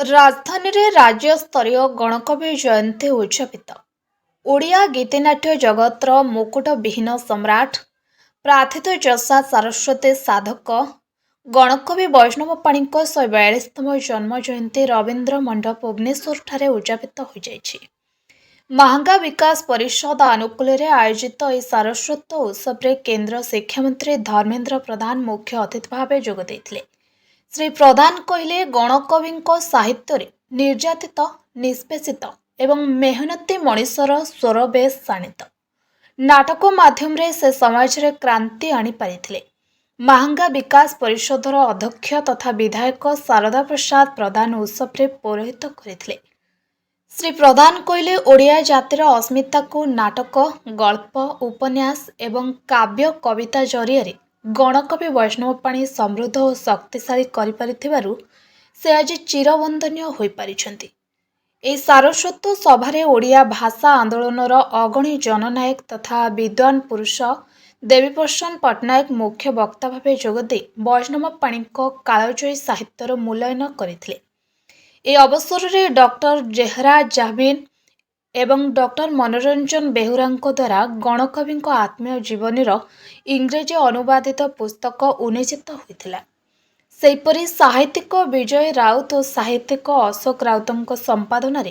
राजधानी रे राज्य स्तरीय गणकवि जयंती उद्यापित ओडिया गीतिनाट्य जगतर मुकुट विहीन सम्राट प्राथित चषा सारस्वती साधक गणकवि वैष्णव पाणी 142तम जन्म जयंती रवींद्र मंडप भुवनेश्वर ठारे उद्यापित हो जाइछि। महांगा विकास परिषद आनुकूल आयोजित यह सारस्वत उत्सव में केंद्र शिक्षा मंत्री धर्मेंद्र प्रधान मुख्य अतिथि भाव जोगदेइथिले। श्री प्रधान कहले गणकवि साहित्य निर्यातित निष्पेषित एवं मेहनती मनीषर स्वर बेस शाणित नाटक माध्यम से समाज रे क्रांति आनी पारिथिले। महांगा विकास परिषदर अध्यक्ष तथा विधायक शारदा प्रसाद प्रधान उत्सव रे पौरोहित्य करथिले। श्री प्रधान कहले ओडिया जातिर अस्मिता को नाटक गल्प उपन्यास एवं काव्य कविता जरिए गणकवि वैष्णव पाणी समृद्ध और शक्तिशाली करिपारिथिबारु से आज चिरवंदनीय होई पारिछंती। एही सारस्वत सभारे ओडिया भाषा आंदोलनर अगणी जननायक तथा विद्वान पुरुष देवीप्रसन्न पट्टनायक मुख्य वक्ता भावे जोगदे वैष्णव पाणी कालजयी साहित्यर मूल्यांकन करथिले। ए अवसर में डॉक्टर जेहरा जाहबिन एवं डॉक्टर मनोरंजन बेहुरा द्वारा गणकवि आत्मीय जीवनी इंग्रेजी अनुवादित पुस्तक उन्मोचित होता। सेहीपरि साहित्यिक विजय राउत और साहित्यिक अशोक राउत संपादन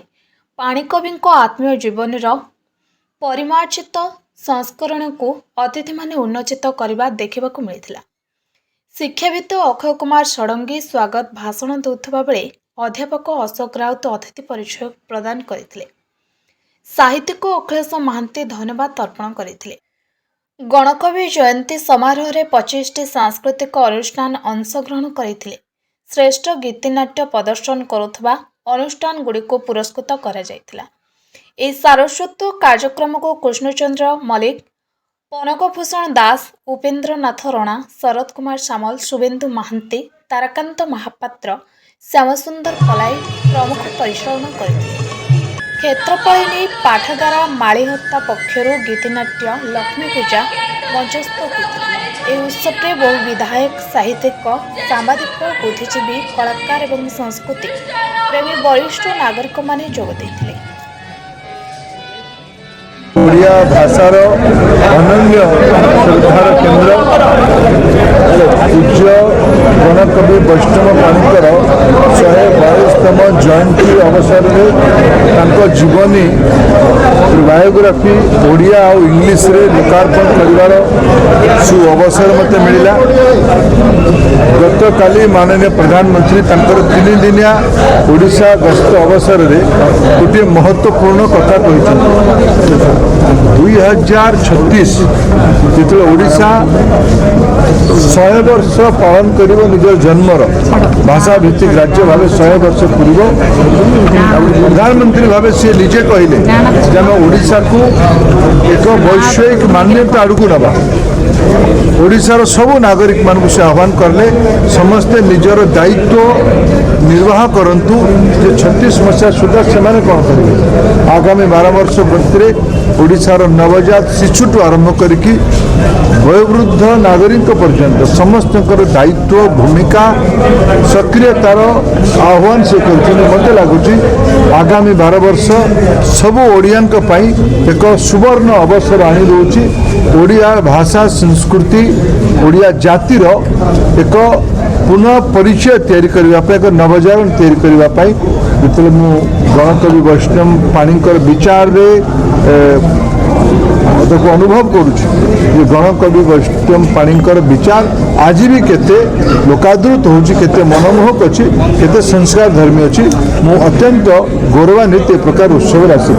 पाणिकवि आत्मीय जीवनी परिमार्जित संस्करण को अतिथि माने उन्मोचित करने देखा मिलता। शिक्षाविद अक्षय कुमार षडंगी स्वागत भाषण देउथबा बेले अध्यापक अशोक राउत अतिथि परिचय प्रदान करथिले। साहित्यिक अखिलेश महांती धन्यवाद अर्पण करथिले। गणकवि जयंती समारोह रे 25टी सांस्कृतिक अनुष्ठान अंशग्रहण करथिले। श्रेष्ठ गीतिनाट्य प्रदर्शन करुथबा अनुष्ठान गुडी को पुरस्कृत करा जायतिला। ए सारस्वत कार्यक्रम को कृष्णचंद्र मल्लिक, पनकभूषण दास, उपेन्द्र नाथ रणा, शरद कुमार सामल, शुभेन्दु महांती, ताराकांत महापात्र, श्यामसुंदर पलाई प्रमुख परिचालन करथिले। क्षेत्रपालिनी पाठगारा मालीहत्ता पक्षर गीतिनाट्य लक्ष्मी पूजा मंचस्थ होता। यह उत्सव में बहु विधायक साहित्यिक सांबादिक बुद्धिजीवी कलाकार और संस्कृति प्रेमी वरिष्ठ नागरिक माने जोगदेइथिले। ओडिया भाषार अनन्य श्रद्धार केन्द्र पूज्य गणकवि वैष्णव पाणीकर 142तम जयंती अवसर में जीवनी बायोग्राफी ओडिया और इंग्लिश रे लोकार्पण कर सु अवसर मत मिला। गत काली माननीय प्रधानमंत्री 3 दिनिया ओडिशा गस्त अवसर में गोटे महत्वपूर्ण कथा कही 2036 जो ओडिशा 100 वर्ष पालन कर निज जन्मर भाषा भित्तिक राज्य भाव 100 वर्ष पूर्व प्रधानमंत्री भाव सी निजे कहले ओडिशा को एक वैश्विक मान्यता आड़कू नवा। ओडिशार सबू नागरिक मान से आह्वान करले समस्ते निजर दायित्व निर्वाह करंतु जे 36 मसीहा सुधा से कौन करेंगे। आगामी 12 वर्ष भितर ओडिशार नवजात शिशुठू आरंभ करिकी वयोवृद्ध नागरिक पर्यंत समस्त दायित्व भूमिका सक्रियतार आह्वान से मत लगुच आगामी 12 वर्ष सबू ओडियान एक सुवर्ण अवसर आनी दूची। ओडिया भाषा संस्कृति ओडिया जातिर एक पुनः परिचय तैयारी करने एक नवजागरण तैयारी करने जो मु गणकवि वैष्णव पाणीकर विचार देखो अनुभव करुच्छी गणकवि वैष्णव पाणीकर विचार आज भी केते लोकादृत होची केते मनमोहक अच्छी केते संस्कार धर्मी अच्छी। मु अत्यंत गौरवान्वित प्रकार उत्सव आसी।